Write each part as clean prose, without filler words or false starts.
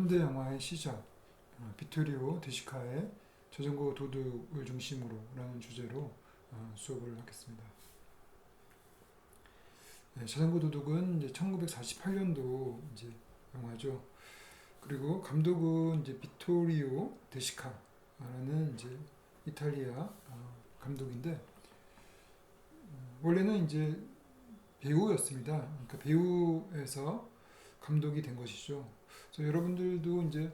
현대 영화의 시작, 비토리오 데시카의 자전거 도둑을 중심으로라는 주제로 수업을 하겠습니다. 네, 자전거 도둑은 이제 1948년도 이제 영화죠. 그리고 감독은 이제 비토리오 데시카라는 이제 이탈리아 감독인데 원래는 이제 배우였습니다. 그러니까 배우에서 감독이 된 것이죠. 그래서 여러분들도 이제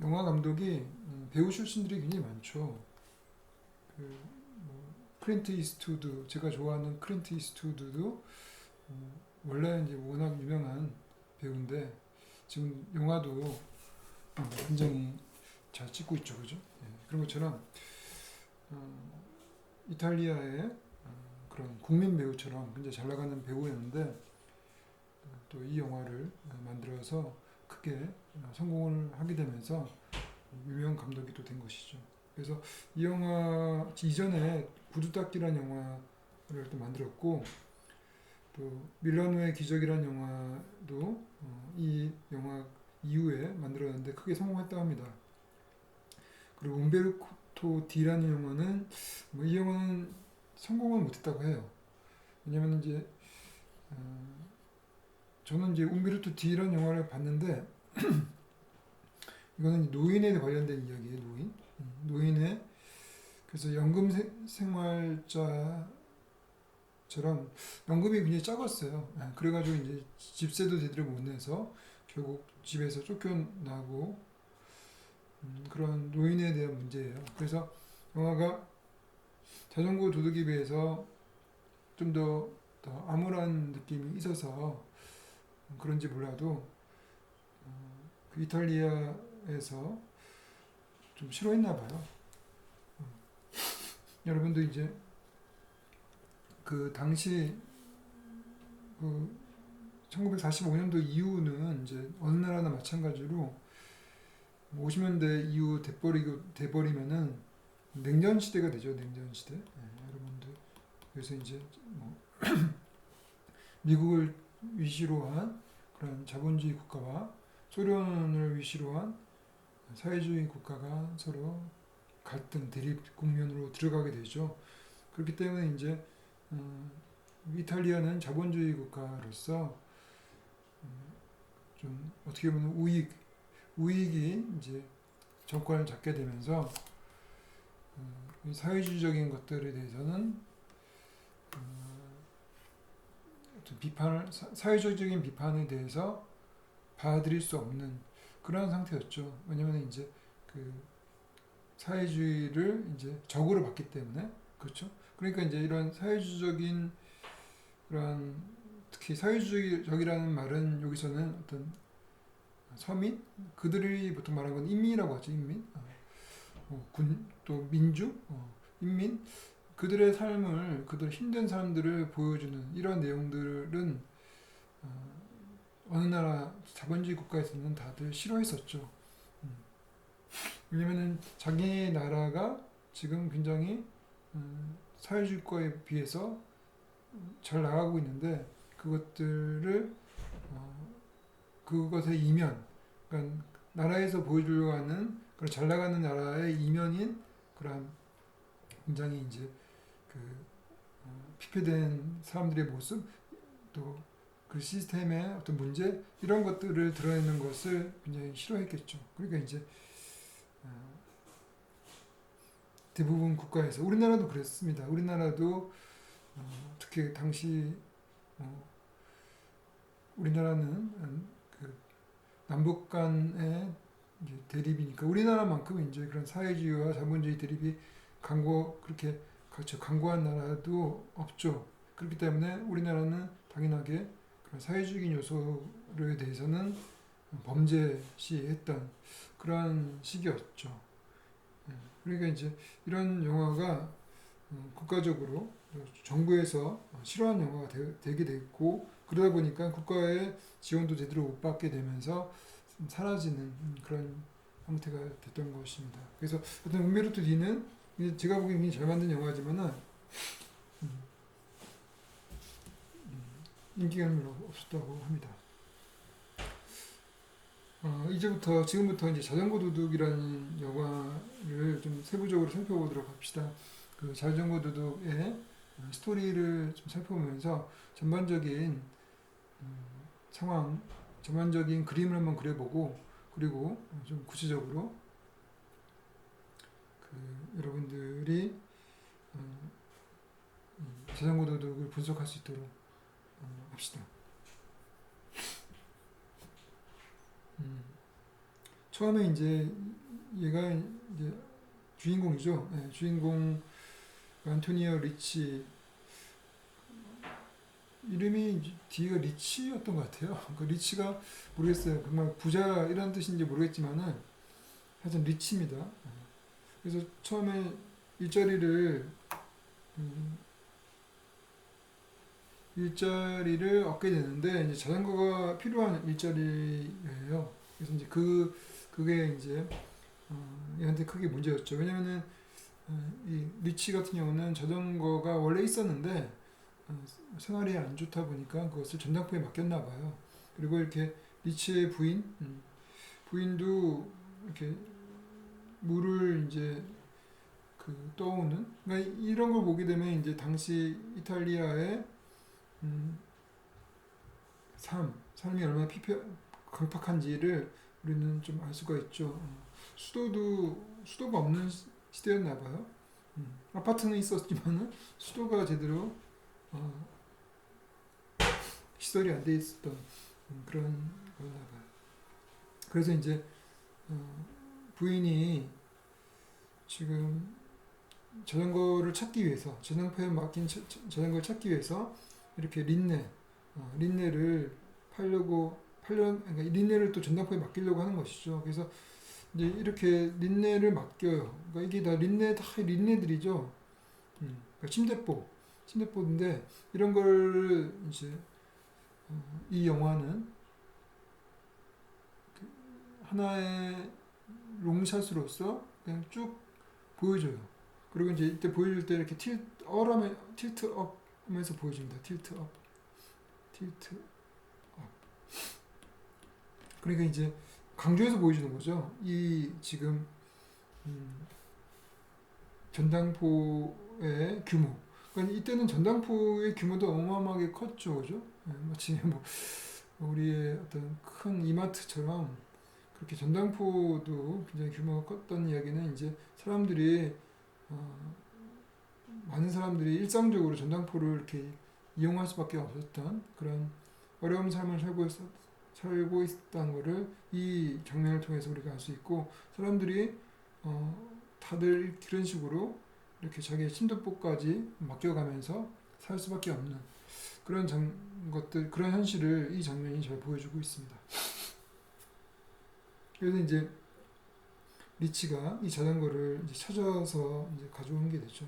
영화 감독이 배우 출신들이 굉장히 많죠. 클린트 이스트우드, 제가 좋아하는 클린트 이스트우드도 원래 이제 워낙 유명한 배우인데 지금 영화도 굉장히 잘 찍고 있죠, 그죠? 예, 그런 것처럼 이탈리아의 그런 국민 배우처럼 굉장히 잘 나가는 배우였는데 또 이 영화를 만들어서 크게 성공을 하게 되면서 유명 감독이 또 된 것이죠. 그래서 이 영화 이전에 구두닦기라는 영화를 또 만들었고 또 밀라노의 기적이라는 영화도 이 영화 이후에 만들었는데 크게 성공했다고 합니다. 그리고 움베르토 D라는 영화는 이 영화는 성공을 못했다고 해요. 왜냐면 이제 저는 이제 움베르토 D라는 영화를 봤는데 이거는 노인에 관련된 이야기예요. 노인의 그래서 연금 생활자처럼 연금이 굉장히 작았어요. 그래가지고 이제 집세도 제대로 못 내서 결국 집에서 쫓겨나고 그런 노인에 대한 문제예요. 그래서 영화가 자전거 도둑에 비해서 좀 더 암울한 느낌이 있어서 그런지 몰라도 그 이탈리아에서 좀 싫어했나 봐요. 여러분도 이제 그 당시 그 1945년도 이후는 이제 어느 나라나 마찬가지로 50년대 이후 돼버리면은 냉전 시대가 되죠. 냉전 시대. 여러분들 그래서 이제 뭐 미국을 위시로 한 그런 자본주의 국가와 소련을 위시로 한 사회주의 국가가 서로 갈등, 대립 국면으로 들어가게 되죠. 그렇기 때문에 이제 이탈리아는 자본주의 국가로서 좀 어떻게 보면 우익이 이제 정권을 잡게 되면서 사회주의적인 것들에 대해서는 사회적인 비판에 대해서 받아들일 수 없는 그런 상태였죠. 왜냐면 이제 그 사회주의를 이제 적으로 봤기 때문에 그렇죠. 그러니까 이제 이런 사회주의적인 그런 특히 사회주의적이라는 말은 여기서는 어떤 서민 그들이 보통 말하는 건 인민이라고 하죠. 인민, 또 민주, 인민 그들의 삶을 그들 힘든 사람들을 보여주는 이런 내용들은 어느 나라 자본주의 국가에서는 다들 싫어했었죠. 왜냐면은 자기 나라가 지금 굉장히 사회주의 국가에 비해서 잘 나가고 있는데 그것들을 그것의 이면, 그러니까 나라에서 보여주려고 하는 그런 잘 나가는 나라의 이면인 그런 굉장히 이제 그 피폐된 사람들의 모습 또 그 시스템의 어떤 문제 이런 것들을 드러내는 것을 굉장히 싫어했겠죠. 그러니까 이제 대부분 국가에서 우리나라도 그랬습니다. 우리나라도 특히 당시 우리나라는 그 남북 간의 대립이니까 우리나라만큼 이제 그런 사회주의와 자본주의 대립이 그렇게 강고한 나라도 없죠. 그렇기 때문에 우리나라는 당연하게 그런 사회주의 요소에 대해서는 범죄시했던 그런 시기였죠. 그러니까 이제 이런 영화가 국가적으로 정부에서 싫어하는 영화가 되게 됐고 그러다 보니까 국가의 지원도 제대로 못 받게 되면서 사라지는 그런 형태가 됐던 것입니다. 그래서 어떤 움베르토 D는 제가 보기엔 굉장히 잘 만든 영화지만은 인기가 별로 없었다고 합니다. 지금부터 이제 자전거 도둑이라는 영화를 좀 세부적으로 살펴보도록 합시다. 그 자전거 도둑의 스토리를 좀 살펴보면서 전반적인 상황, 전반적인 그림을 한번 그려보고, 그리고 좀 구체적으로 여러분들이 자전거 도둑을 분석할 수 있도록 합시다. 처음에 이제 얘가 이제 주인공이죠. 네, 주인공 안토니오 리치, 이름이 뒤가 리치였던 것 같아요. 그 리치가 모르겠어요. 정말 부자 이런 뜻인지 모르겠지만은 하여튼 리치입니다. 그래서 처음에 일자리를 얻게 되는데, 이제 자전거가 필요한 일자리예요. 그래서 이제 그게 이제 얘한테 크게 문제였죠. 왜냐면은 이 리치 같은 경우는 자전거가 원래 있었는데 생활이 안 좋다 보니까 그것을 전당포에 맡겼나 봐요. 그리고 이렇게 리치의 부인도 이렇게 물을 이제 떠오는, 그러니까 이런 걸 보게 되면 이제 당시 이탈리아의 삶이 얼마나 강팍한지를 우리는 좀 알 수가 있죠. 수도가 없는 시대였나 봐요. 아파트는 있었지만은 수도가 제대로 시설이 안 돼 있었던 그런 거였나 봐요. 그래서 이제 부인이 지금 자전거를 찾기 위해서, 전당포에 맡긴 자전거를 찾기 위해서 이렇게 린네를 그러니까 린네를 또 전당포에 맡기려고 하는 것이죠. 그래서 이제 이렇게 린네를 맡겨요. 그러니까 이게 다 린네들이죠. 그러니까 침대포인데 이런 걸 이제 이 영화는 하나의 롱샷으로서 그냥 쭉 보여줘요. 그리고 이제 이때 보여줄 때 이렇게 틸트 업 하면서 보여줍니다. 틸트 업. 그러니까 이제 강조해서 보여주는 거죠. 이 지금 전당포의 규모. 그러니까 이때는 전당포의 규모도 어마어마하게 컸죠, 그죠? 마치 뭐 우리의 어떤 큰 이마트처럼 그렇게 전당포도 굉장히 규모가 컸던 이야기는 이제 많은 사람들이 일상적으로 전당포를 이렇게 이용할 수밖에 없었던 그런 어려운 삶을 살고 있다는 것을 이 장면을 통해서 우리가 알 수 있고, 사람들이 다들 그런 식으로 이렇게 자기의 침대포까지 맡겨가면서 살 수밖에 없는 그런 그런 현실을 이 장면이 잘 보여주고 있습니다. 그래서 이제 리치가 이 자전거를 이제 찾아서 이제 가져오는 게 되죠.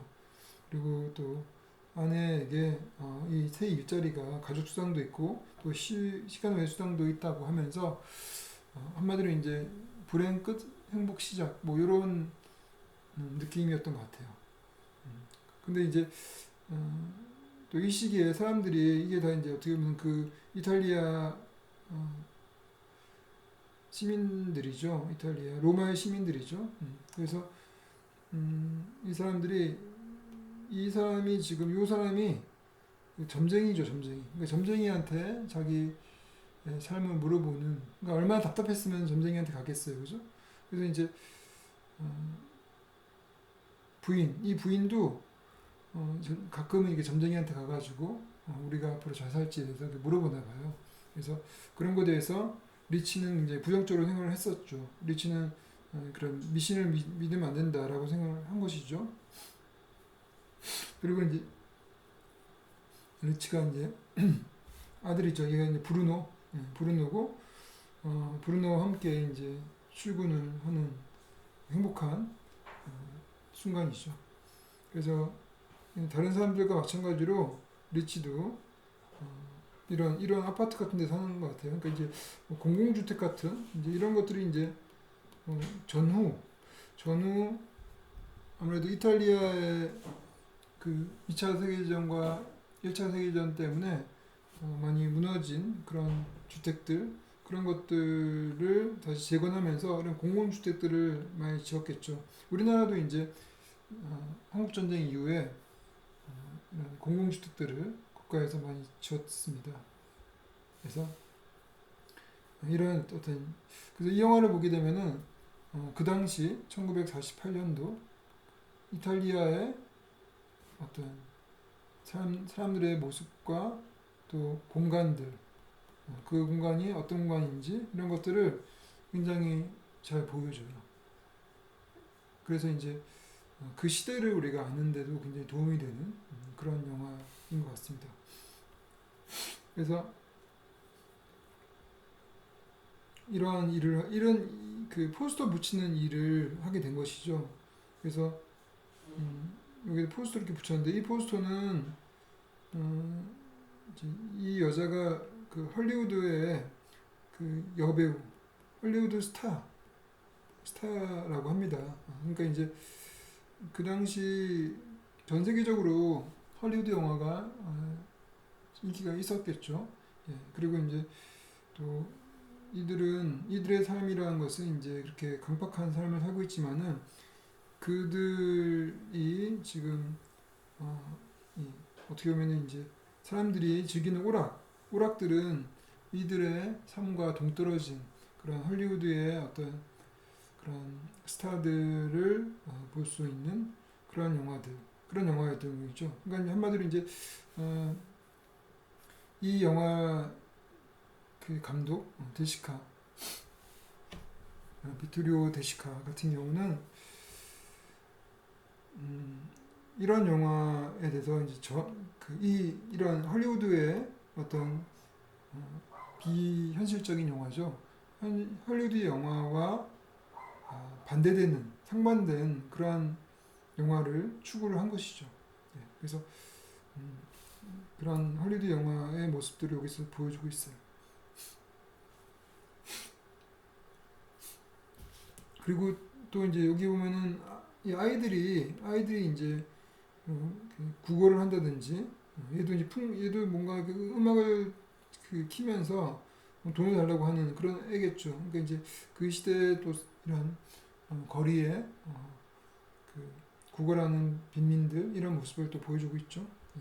그리고 또 아내에게 이 새 일자리가 가족 수당도 있고 또 시간 외 수당도 있다고 하면서 한마디로 이제 불행 끝 행복 시작 뭐 이런 느낌이었던 것 같아요. 근데 이제 또 이 시기에 사람들이 이게 다 이제 어떻게 보면 그 이탈리아 시민들이죠. 이탈리아 로마의 시민들이죠. 그래서 이 사람이 지금 요 사람이 점쟁이죠, 점쟁이. 그러니까 점쟁이한테 자기 삶을 물어보는, 그러니까 얼마나 답답했으면 점쟁이한테 가겠어요, 그죠? 그래서 이제 이 부인도 가끔은 이게 점쟁이한테 가가지고 우리가 앞으로 잘 살지에 대해서 물어보나 봐요. 그래서 그런 것에 대해서 리치는 이제 부정적으로 생각을 했었죠. 리치는 그런 미신을 믿으면 안 된다라고 생각을 한 것이죠. 그리고 이제 리치가 이제 아들이죠. 얘가 이제 브루노고 브루노와 함께 이제 출근을 하는 행복한 순간이죠. 그래서 다른 사람들과 마찬가지로 리치도 이런 아파트 같은 데 사는 것 같아요. 그러니까 이제 공공주택 같은 이제 이런 것들이 이제 전후 아무래도 이탈리아의 그 2차 세계대전과 1차 세계대전 때문에 많이 무너진 그런 주택들, 그런 것들을 다시 재건하면서 이런 공공주택들을 많이 지었겠죠. 우리나라도 이제 한국전쟁 이후에 이런 공공주택들을 국가에서 많이 지었습니다. 그래서 이런 어떤 그래서 이 영화를 보게 되면은 그 당시 1948년도 이탈리아의 어떤 사람들의 모습과 또 공간들 그 공간이 어떤 공간인지 이런 것들을 굉장히 잘 보여줘요. 그래서 이제 그 시대를 우리가 아는데도 굉장히 도움이 되는 그런 영화인 것 같습니다. 그래서 이런 그 포스터 붙이는 일을 하게 된 것이죠. 그래서 여기 포스터 이렇게 붙였는데 이 포스터는 이제 이 여자가 그 헐리우드의 그 여배우 헐리우드 스타라고 합니다. 그러니까 이제 그 당시 전 세계적으로 헐리우드 영화가 인기가 있었겠죠. 예, 그리고 이제 또 이들의 삶이라는 것은 이제 그렇게 강박한 삶을 살고 있지만은 그들이 지금 어떻게 보면은 이제 사람들이 즐기는 오락들은 이들의 삶과 동떨어진 그런 헐리우드의 어떤 그런 스타들을 볼 수 있는 그런 영화들이죠. 그러니까 한마디로 이제 이 영화 그 감독 데시카 비토리오 데시카 같은 경우는 이런 영화에 대해서 이제 이런 헐리우드의 어떤 비현실적인 영화죠. 헐리우드 영화와 반대되는 상반된 그러한 영화를 추구를 한 것이죠. 예, 그래서 그런 헐리우드 영화의 모습들을 여기서 보여주고 있어요. 그리고 또 이제 여기 보면은 이 아이들이 이제 국어를 한다든지 얘도 뭔가 그 음악을 키면서 돈을 달라고 하는 그런 애겠죠. 그러니까 이제 그 시대에 또 이런 거리에 그 구걸하는 빈민들 이런 모습을 또 보여주고 있죠. 예.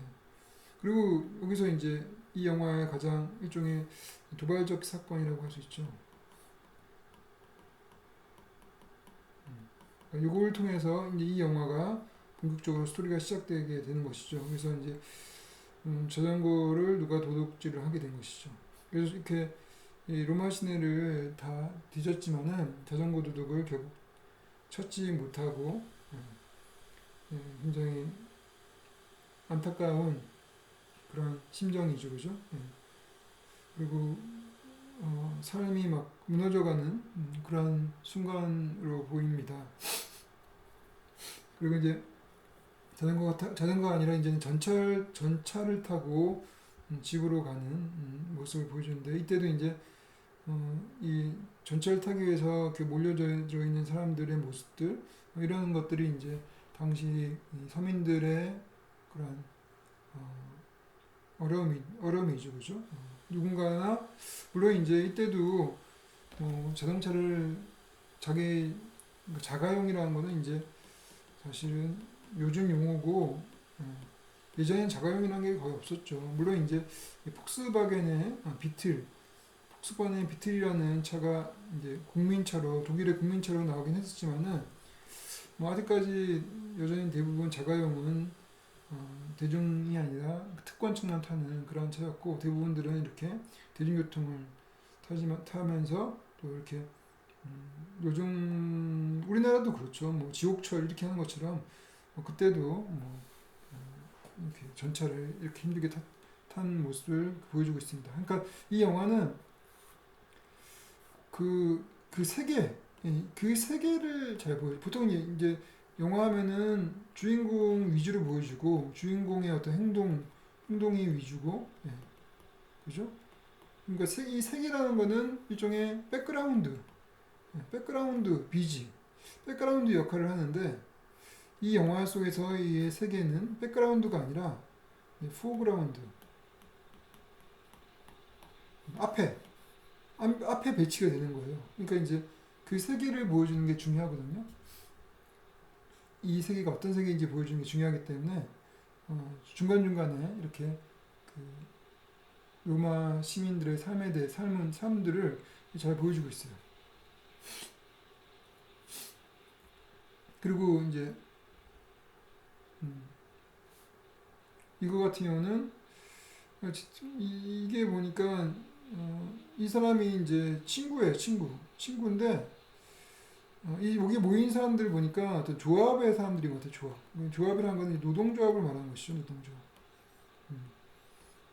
그리고 여기서 이제 이 영화의 가장 일종의 도발적 사건이라고 할 수 있죠. 이걸 통해서 이제 이 영화가 본격적으로 스토리가 시작되게 되는 것이죠. 그래서 이제 자전거를 누가 도둑질을 하게 된 것이죠. 그래서 이렇게 로마 시내를 다 뒤졌지만은 자전거 도둑을 결국 찾지 못하고 굉장히 안타까운 그런 심정이죠, 그죠? 그리고 삶이 막 무너져가는 그런 순간으로 보입니다. 그리고 이제 자전거가 아니라 이제는 전차를 타고 집으로 가는 모습을 보여주는데 이때도 이제 이 전차를 타기 위해서 그 몰려져 있는 사람들의 모습들 이런 것들이 이제 당시 서민들의 그런 어려움이죠, 그죠? 누군가나 물론 이제 이때도 자동차를 자가용이라는 거는 이제 사실은 요즘 용어고 예전엔 자가용이라는 게 거의 없었죠. 물론 이제 폭스바겐의 비틀이라는 차가 이제 독일의 국민차로 나오긴 했었지만은 뭐 아직까지 여전히 대부분 자가용은 대중이 아니라 특권층만 타는 그런 차였고 대부분들은 이렇게 대중교통을 타면서 또 이렇게 요즘 우리나라도 그렇죠. 뭐 지옥철 이렇게 하는 것처럼 그때도 이렇게 전차를 이렇게 힘들게 탄 모습을 보여주고 있습니다. 그러니까 이 영화는 그 세계를 잘 보여요. 보통 이제 영화 하면은 주인공 위주로 보여주고 주인공의 어떤 행동이 위주고, 그죠? 그러니까 이 세계라는 거는 일종의 백그라운드, 백그라운드 역할을 하는데 이 영화 속에서의 세계는 백그라운드가 아니라 포그라운드, 앞에 배치가 되는 거예요. 그러니까 이제 그 세계를 보여주는 게 중요하거든요. 이 세계가 어떤 세계인지 보여주는 게 중요하기 때문에 중간중간에 이렇게 그 로마 시민들의 삶에 대해 삶들을 잘 보여주고 있어요. 그리고 이제 이거 같은 경우는 이게 보니까 이 사람이 이제 친구예요, 친구인데 여기 모인 사람들 보니까 어떤 조합의 사람들인 것 같아요. 조합이라는 건 노동조합을 말하는 것이죠, 노동조합.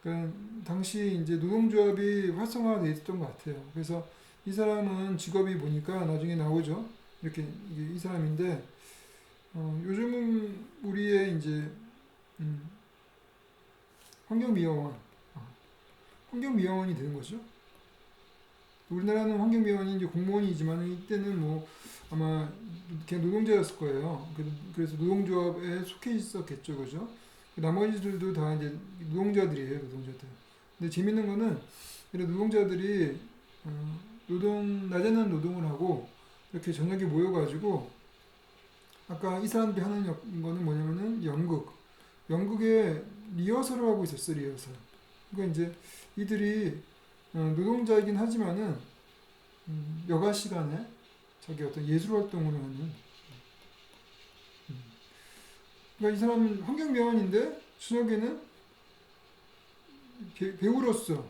그러니까 당시 이제 노동조합이 활성화되어 있었던 것 같아요. 그래서 이 사람은 직업이 보니까 나중에 나오죠. 이렇게 이 사람인데 요즘은 우리의 이제 환경미화원, 환경미화원이 되는 거죠. 우리나라는 환경미화원이 이제 공무원이지만 이때는 뭐 아마 그냥 노동자였을 거예요. 그래서 노동조합에 속해 있었겠죠, 그죠? 나머지들도 다 이제 노동자들이에요, 노동자들. 근데 재밌는 거는 이런 노동자들이 낮에는 노동을 하고 이렇게 저녁에 모여가지고 아까 이 사람들이 하는 거는 뭐냐면은 연극의 리허설을 하고 있었어요, 리허설. 그러니까 이제 이들이 노동자이긴 하지만은 여가 시간에 자기 어떤 예술 활동을 하는 그러니까 이 사람은 환경미화원인데 저녁에는 배우로서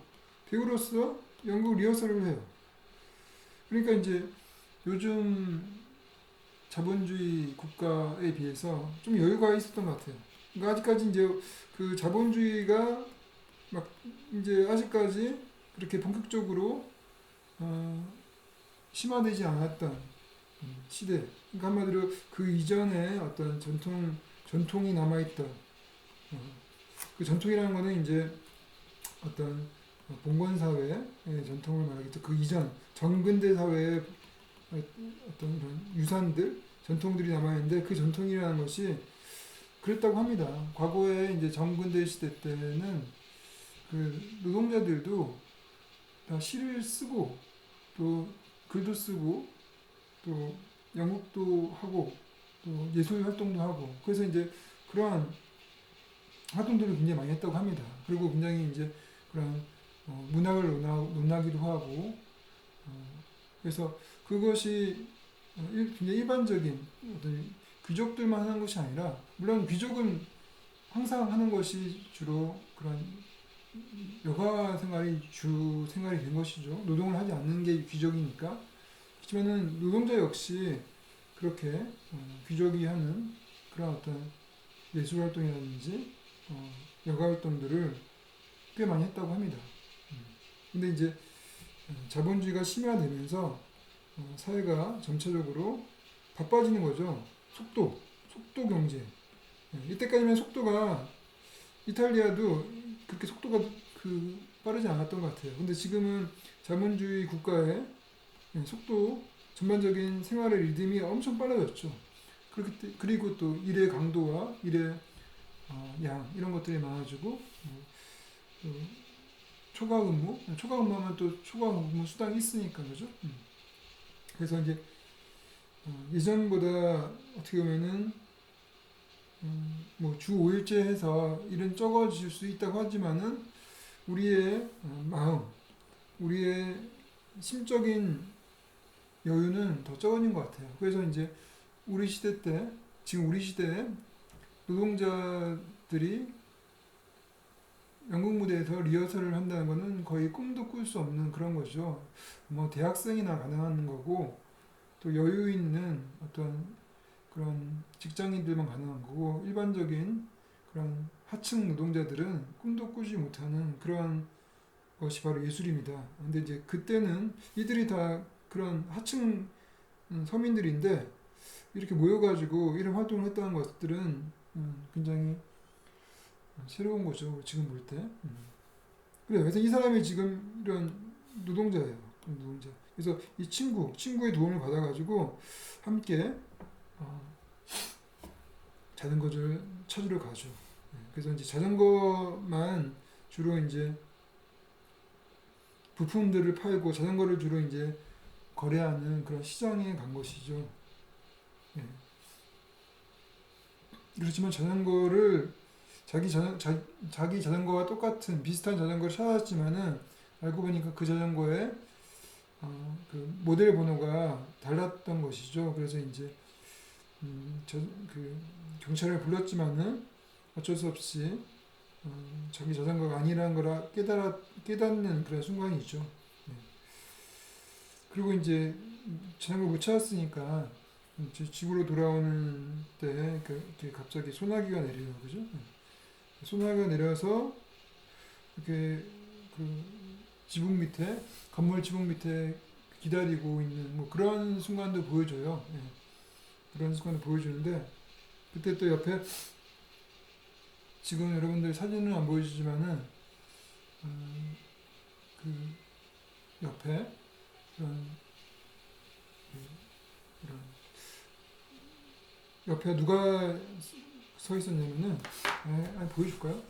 연극 리허설을 해요. 그러니까 이제 요즘 자본주의 국가에 비해서 좀 여유가 있었던 것 같아요. 그러니까 아직까지 이제 그 자본주의가 막 이제 아직까지 그렇게 본격적으로 심화되지 않았던 시대. 그러니까 한마디로 그 이전에 어떤 전통이 남아있던 그 전통이라는 거는 이제 어떤 봉건 사회의 전통을 말하겠죠. 그 이전 정근대 사회의 어떤 이런 유산들, 전통들이 남아있는데 그 전통이라는 것이 그랬다고 합니다. 과거에 이제 정근대 시대 때는 그 노동자들도 다 시를 쓰고 또 글도 쓰고 또 연극도 하고 또 예술 활동도 하고 그래서 이제 그러한 활동들을 굉장히 많이 했다고 합니다. 그리고 굉장히 이제 그런 문학을 논하기도 하고 그래서 그것이 굉장히 일반적인 어떤 귀족들만 하는 것이 아니라 물론 귀족은 항상 하는 것이 주로 그런 여가 생활이 주 생활이 된 것이죠. 노동을 하지 않는 게 귀족이니까. 그렇지만은 노동자 역시 그렇게 귀족이 하는 그런 어떤 예술 활동이라든지 여가 활동들을 꽤 많이 했다고 합니다. 근데 이제 자본주의가 심화되면서 사회가 전체적으로 바빠지는 거죠. 속도 경제. 이때까지만 속도가 이탈리아도 그렇게 속도가 빠르지 않았던 것 같아요. 근데 지금은 자본주의 국가의 속도, 전반적인 생활의 리듬이 엄청 빨라졌죠. 그리고 또 일의 강도와 일의 양 이런 것들이 많아지고 또 초과 근무하면 또 초과 근무 수당이 있으니까 그죠? 그래서 이제 예전보다 어떻게 보면은 뭐 주 5일째 해서 일은 적어질 수 있다고 하지만은 우리의 마음, 우리의 심적인 여유는 더 적어진 것 같아요. 그래서 이제 지금 우리 시대에 노동자들이 연극 무대에서 리허설을 한다는 것은 거의 꿈도 꿀 수 없는 그런 거죠. 뭐 대학생이나 가능한 거고 또 여유 있는 어떤 그런 직장인들만 가능한 거고 일반적인 그런 하층 노동자들은 꿈도 꾸지 못하는 그런 것이 바로 예술입니다. 근데 이제 그때는 이들이 다 그런 하층 서민들인데 이렇게 모여가지고 이런 활동을 했다는 것들은 굉장히 새로운 거죠. 지금 볼 때. 그래요. 그래서 이 사람이 지금 이런 노동자예요. 노동자. 그래서 이 친구의 도움을 받아가지고 함께 자전거를 찾으러 가죠. 그래서 이제 자전거만 주로 이제 부품들을 팔고 자전거를 주로 이제 거래하는 그런 시장에 간 것이죠. 예. 그렇지만 자전거를 자기 자전거와 똑같은 비슷한 자전거를 찾았지만은 알고 보니까 그 자전거에 그 모델 번호가 달랐던 것이죠. 그래서 이제 그 경찰을 불렀지만은 어쩔 수 없이 자기 자전거가 아니라는 걸 깨닫는 그런 순간이죠. 네. 그리고 이제 자전거 못 찾았으니까 이제 집으로 돌아오는 때 갑자기 소나기가 내려요, 그죠? 네. 소나기가 내려서 이렇게 그 지붕 밑에 건물 지붕 밑에 기다리고 있는 뭐 그런 순간도 보여줘요. 네. 그런 순간도 보여주는데 그때 또 옆에 지금 여러분들 사진은 안 보여주지만은 그 옆에 이런 옆에 누가 서 있었냐면은 보여줄까요?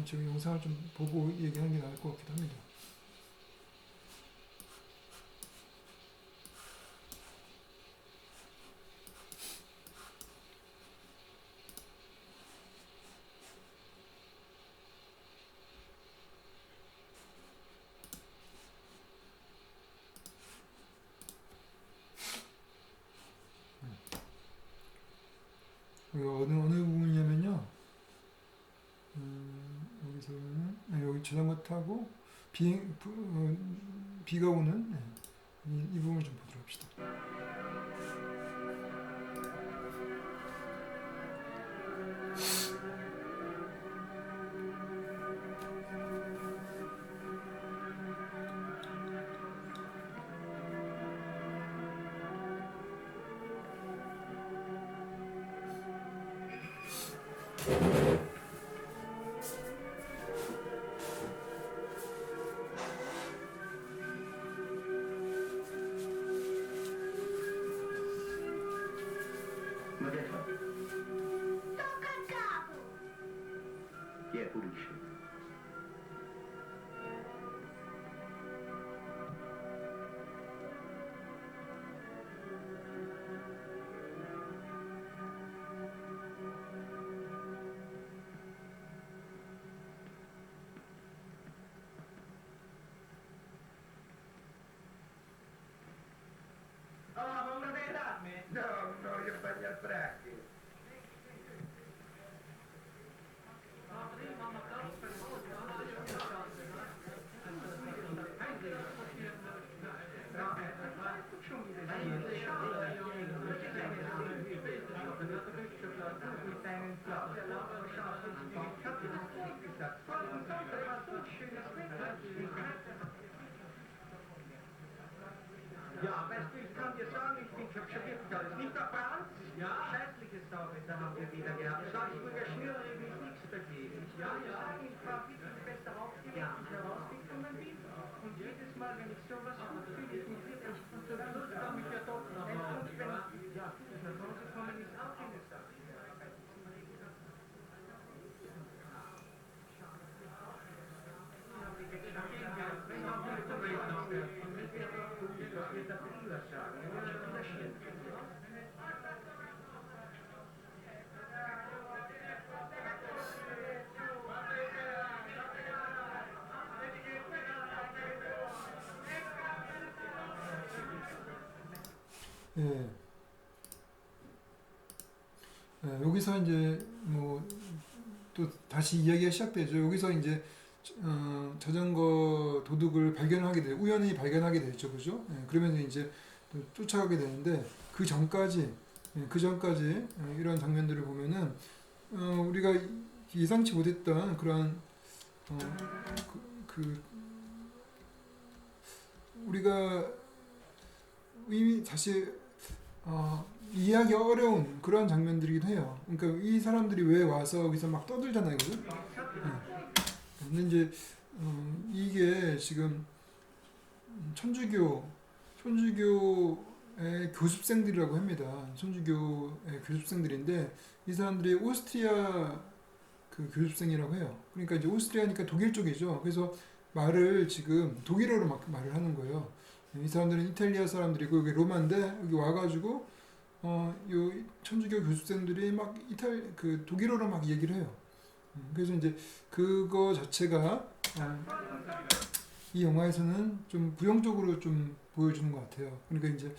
지금 영상을 좀 보고 얘기하는 게 나을 것 같기도 합니다. 어느 부분이냐면요. 여기서는 여기 자전거 타고 비가 오는 이 부분을 좀 보도록 합시다. Chi è pulisce? Oh, ma una delle dame? No, no, io sbaglio il braccio. Ja, beste, ich kann dir sagen, ich bin schon schockiert. Das ist nicht dabei. Ja. Schädliche Sache, da haben wir wieder gehabt. Sag ich mir, der Schnürre ist nichts dagegen. Ja, ja. Ich war ein bisschen besser aufgeregt, ich herausgekommen bin. Und jedes Mal, wenn ich sowas gut finde, ich mich wirklich zum Schluss komme ich ja doch nach Hause. Ja, nach Hause kommen ist auch eine Sache. 예. 여기서 이제 뭐 또 다시 이야기가 시작되죠. 여기서 이제 자전거 도둑을 발견하게 돼요. 우연히 발견하게 되죠, 그죠? 그러면 이제 또 쫓아가게 되는데 그 전까지 이런 장면들을 보면은 우리가 예상치 못했던 그런 우리가 이미 사실 이해하기 어려운 그런 장면들이기도 해요. 그러니까 이 사람들이 왜 와서 여기서 막 떠들잖아요, 그죠? 근데 이제 이게 지금 천주교의 교습생들이라고 합니다. 천주교의 교습생들인데 이 사람들이 오스트리아 그 교습생이라고 해요. 그러니까 이제 오스트리아니까 독일 쪽이죠. 그래서 말을 지금 독일어로 막 말을 하는 거예요. 이 사람들은 이탈리아 사람들이고 여기 로마인데 여기 와가지고 요 천주교 교수생들이 막 그 독일어로 막 얘기를 해요. 그래서 이제 그거 자체가 이 영화에서는 좀 부정적으로 좀 보여주는 것 같아요. 그러니까 이제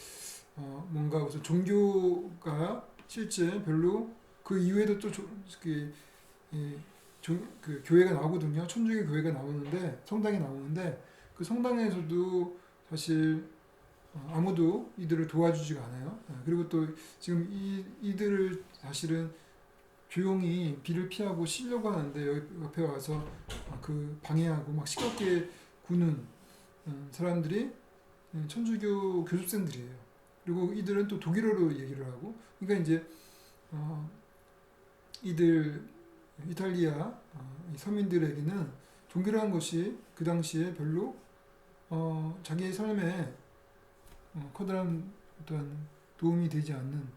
뭔가 무슨 종교가 실제 별로 그 이후에도 또 그 교회가 나오거든요. 천주교 교회가 나오는데 성당이 나오는데 그 성당에서도 사실 아무도 이들을 도와주지가 않아요. 그리고 또 지금 이들을 사실은 조용히 비를 피하고 쉬려고 하는데 여기 옆에 와서 그 방해하고 막 시끄럽게 구는 사람들이 천주교 교습생들이에요. 그리고 이들은 또 독일어로 얘기를 하고, 그러니까 이제 이들 이탈리아 이 서민들에게는 종교라는 것이 그 당시에 별로 자기의 삶에 커다란 어떤 도움이 되지 않는,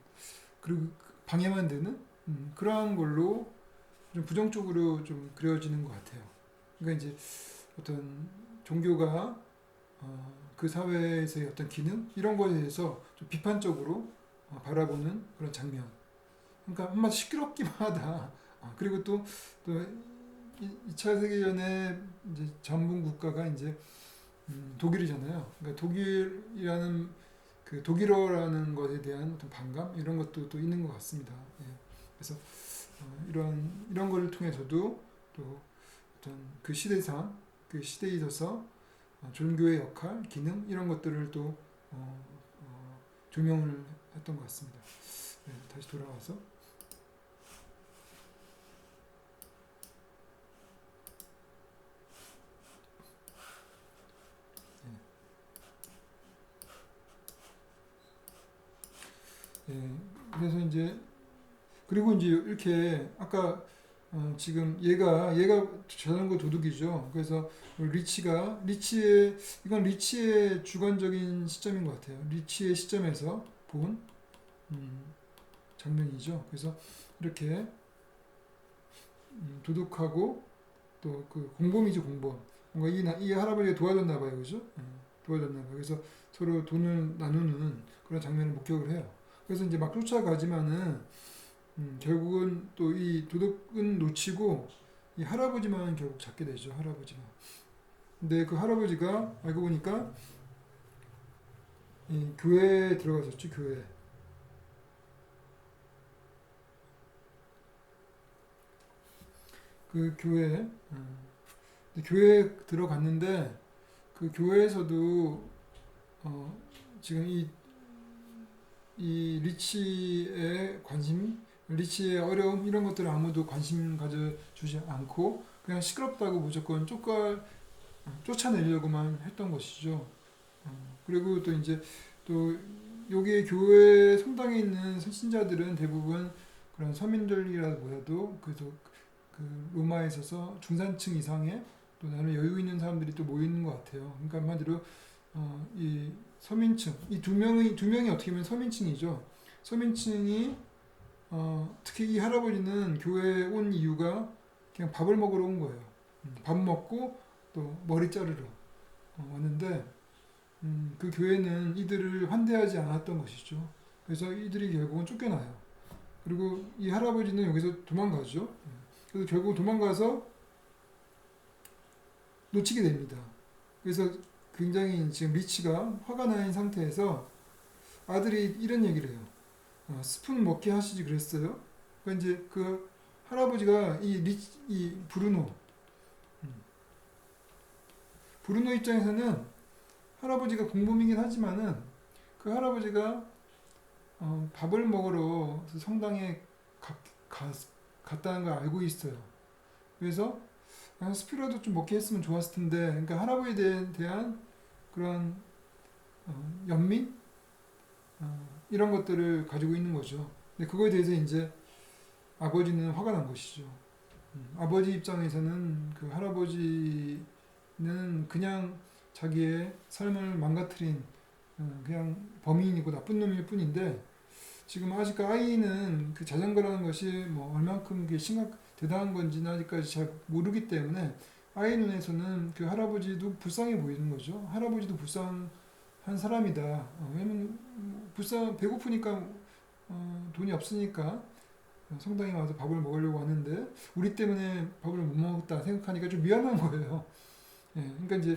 그리고 방해만 되는 그러한 걸로 좀 부정적으로 좀 그려지는 것 같아요. 그러니까 이제 어떤 종교가 그 사회에서의 어떤 기능 이런 거에 대해서 좀 비판적으로 바라보는 그런 장면. 그러니까 한마디 시끄럽기만 하다. 그리고 또 2차 세계전에 이제 전문 국가가 이제 독일이잖아요. 그러니까 독일이라는 그 독일어라는 것에 대한 어떤 반감 이런 것도 또 있는 것 같습니다. 예. 그래서 이런 거를 통해서도 또 어떤 그 시대상 그 시대에 있어서 종교의 역할, 기능 이런 것들을 또 조명을 했던 것 같습니다. 네, 다시 돌아와서 예, 그래서 이제 그리고 이제 이렇게 아까 지금 얘가 자전거 도둑이죠. 그래서 이건 리치의 주관적인 시점인 것 같아요. 리치의 시점에서 본 장면이죠. 그래서 이렇게 도둑하고 또 그 공범이죠, 공범. 뭔가 이 할아버지가 도와줬나 봐요, 그죠? 도와줬나 봐요. 그래서 서로 돈을 나누는 그런 장면을 목격을 해요. 그래서 이제 막 쫓아가지만은 결국은 또 이 도둑은 놓치고 이 할아버지만 결국 잡게 되죠. 할아버지만. 근데 그 할아버지가 알고 보니까 이 교회에 들어가셨죠. 교회. 그 교회에 들어갔는데 그 교회에서도 지금 이 리치의 관심, 리치의 어려움 이런 것들을 아무도 관심 가져주지 않고 그냥 시끄럽다고 무조건 쫓아내려고만 했던 것이죠. 그리고 또 이제 또 여기 교회 성당에 있는 신자들은 대부분 그런 서민들이라고해도 그래서 그 로마에 있어서 중산층 이상의 또 나름 여유 있는 사람들이 또 모여 있는 것 같아요. 그러니까 한마디로 이 서민층 이 두 명이 어떻게 보면 서민층이죠. 서민층이 특히 이 할아버지는 교회에 온 이유가 그냥 밥을 먹으러 온 거예요. 밥 먹고 또 머리 자르러 왔는데 그 교회는 이들을 환대하지 않았던 것이죠. 그래서 이들이 결국은 쫓겨나요. 그리고 이 할아버지는 여기서 도망가죠. 그래서 결국 도망가서 놓치게 됩니다. 그래서 굉장히 지금 리치가 화가 나 있는 상태에서 아들이 이런 얘기를 해요. 스푼 먹게 하시지 그랬어요. 그러니까 이제 그 할아버지가 이 브루노 입장에서는 할아버지가 공범이긴 하지만은 그 할아버지가 밥을 먹으러 성당에 갔다는 걸 알고 있어요. 그래서 스피라도 좀 먹게 했으면 좋았을 텐데, 그러니까 할아버지에 대한 그런 연민 이런 것들을 가지고 있는 거죠. 근데 그거에 대해서 이제 아버지는 화가 난 것이죠. 아버지 입장에서는 그 할아버지는 그냥 자기의 삶을 망가뜨린 그냥 범인이고 나쁜 놈일 뿐인데 지금 아직 아이는 그 자전거라는 것이 뭐 얼만큼 그게 대단한 건지는 아직까지 잘 모르기 때문에 아이 눈에서는 그 할아버지도 불쌍해 보이는 거죠. 할아버지도 불쌍한 사람이다. 왜냐면 배고프니까 돈이 없으니까 성당에 와서 밥을 먹으려고 하는데 우리 때문에 밥을 못 먹었다 생각하니까 좀 미안한 거예요. 예, 그러니까 이제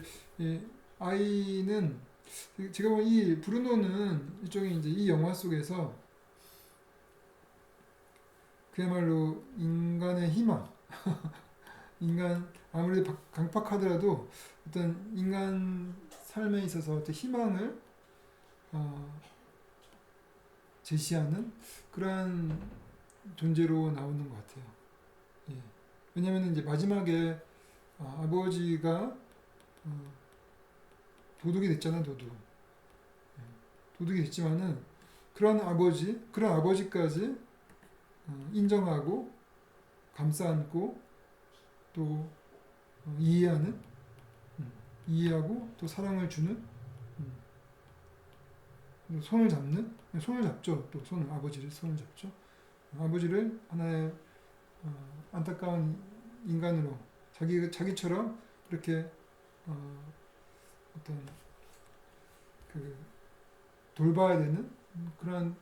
아이는 제가 보면 이 브루노는 일종의 이제 이 영화 속에서 그야말로 인간의 희망, 인간 아무리 강팍하더라도 어떤 인간 삶에 있어서 어떤 희망을 제시하는 그러한 존재로 나오는 것 같아요. 예. 왜냐하면 이제 마지막에 아버지가 도둑이 됐잖아, 도둑. 예. 도둑이 됐지만은 그런 아버지까지 인정하고 감싸 안고 또 이해하는, 이해하고 또 사랑을 주는, 손을 잡죠. 또 아버지를 손을 잡죠. 아버지를 하나의 안타까운 인간으로 자기처럼 이렇게 어떤 그 돌봐야 되는 그런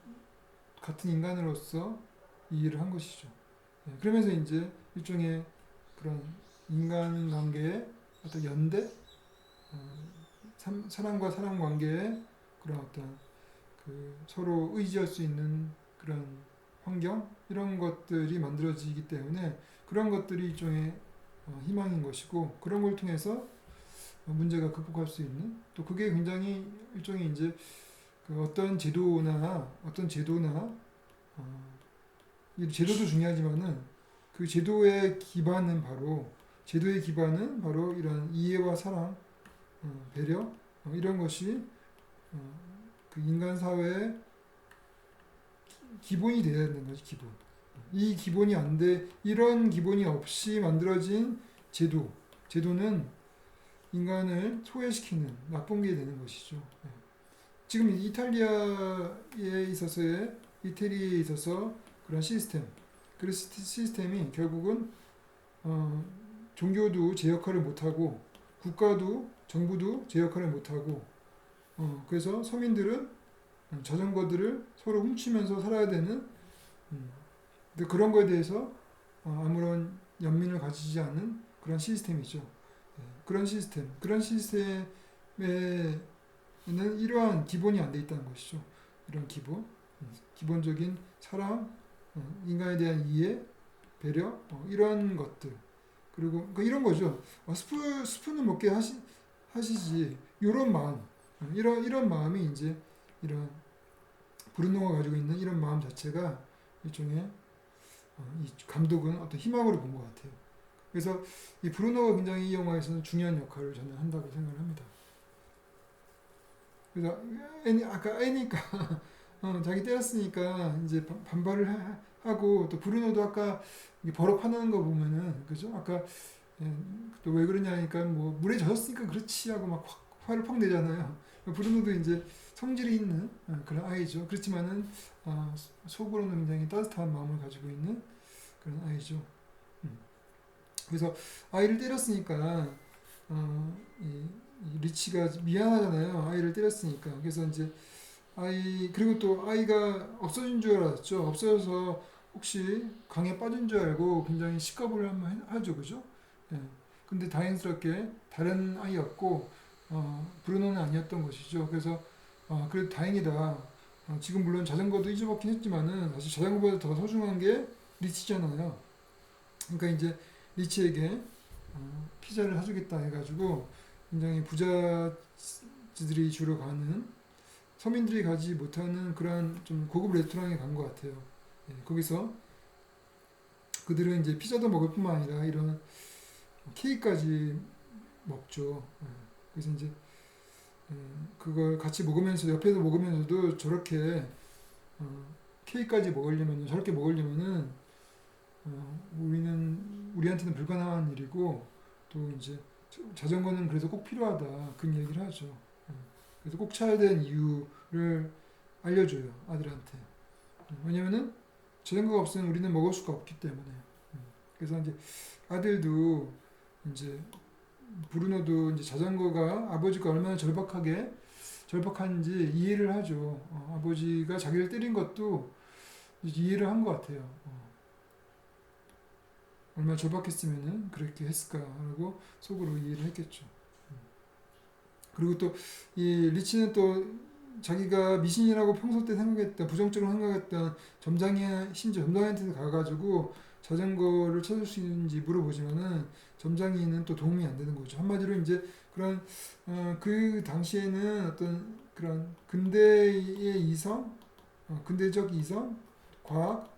같은 인간으로서 이해를 한 것이죠. 예, 그러면서 이제 일종의 그런 인간관계의 어떤 연대, 사람과 사람 관계의 그런 어떤 그 서로 의지할 수 있는 그런 환경 이런 것들이 만들어지기 때문에 그런 것들이 일종의 희망인 것이고 그런 걸 통해서 문제가 극복할 수 있는 또 그게 굉장히 일종의 이제 그 어떤 제도나 이 제도도 중요하지만은 그 제도의 기반은 바로 이런 이해와 사랑, 배려 이런 것이 그 인간 사회의 기본이 되어야 되는 거지, 기본. 이 기본이 안 돼, 이런 기본이 없이 만들어진 제도는 인간을 소외시키는 나쁜 게 되는 것이죠. 지금 이태리에 있어서 그런 그 시스템이 결국은 종교도 제 역할을 못하고 국가도 정부도 제 역할을 못하고 그래서 서민들은 자전거들을 서로 훔치면서 살아야 되는 근데 그런 거에 대해서 아무런 연민을 가지지 않은 그런 시스템이죠. 그런 시스템에는 이러한 기본이 안 돼 있다는 것이죠. 이런 기본적인 사랑, 인간에 대한 이해, 배려, 이런 것들. 그리고 그러니까 이런 거죠. 스프는 먹게 하시지. 이런 마음, 이런 마음이 이제 이런 브루노가 가지고 있는 이런 마음 자체가 일종의 이 감독은 어떤 희망으로 본 것 같아요. 그래서 이 브루노가 굉장히 이 영화에서는 중요한 역할을 저는 한다고 생각을 합니다. 그래서 아까 애니까 자기 때렸으니까 이제 반발을 하고 또 브루노도 아까 버럭 화나는 거 보면은 그죠? 아까 또 왜 그러냐니까 뭐 물에 젖었으니까 그렇지 하고 막 화를 팍 내잖아요. 브루노도 이제 성질이 있는 그런 아이죠. 그렇지만은 속으로는 굉장히 따뜻한 마음을 가지고 있는 그런 아이죠. 그래서 아이를 때렸으니까 이 리치가 미안하잖아요. 아이를 때렸으니까. 그래서 이제 그리고 또 아이가 없어진 줄 알았죠. 없어져서 혹시 강에 빠진 줄 알고 굉장히 시겁을 한번 하죠. 그죠? 예. 근데 다행스럽게 다른 아이였고, 브루노는 아니었던 것이죠. 그래서, 그래도 다행이다. 지금 물론 자전거도 잊어먹긴 했지만은, 사실 자전거보다 더 소중한 게 리치잖아요. 그러니까 이제 리치에게 피자를 사주겠다 해가지고, 굉장히 부자들이 주로 가는 서민들이 가지 못하는 그런 좀 고급 레스토랑에 간 것 같아요. 예, 거기서 그들은 이제 피자도 먹을 뿐만 아니라 이런 케이크까지 먹죠. 예, 그래서 이제 그걸 같이 먹으면서 옆에서 먹으면서도 저렇게 케이크까지 먹으려면 저렇게 먹으려면은 우리한테는 불가능한 일이고 또 이제 자전거는 그래서 꼭 필요하다 그런 얘기를 하죠. 그래서 꼭 차야 되는 이유를 알려줘요 아들한테. 왜냐면은 자전거가 없으면 우리는 먹을 수가 없기 때문에. 그래서 이제 아들도 이제 브루노도 이제 자전거가 아버지가 얼마나 절박한지 이해를 하죠. 아버지가 자기를 때린 것도 이해를 한 것 같아요. 얼마나 절박했으면은 그렇게 했을까라고 속으로 이해를 했겠죠. 그리고 또 이 리치는 또 자기가 미신이라고 평소 때 생각했던 부정적으로 생각했던 심지어 점장한테 가가지고 자전거를 찾을 수 있는지 물어보지만은 점장이는 또 도움이 안 되는 거죠. 한마디로 이제 그런 그 당시에는 어떤 그런 근대의 이성, 근대적 이성, 과학,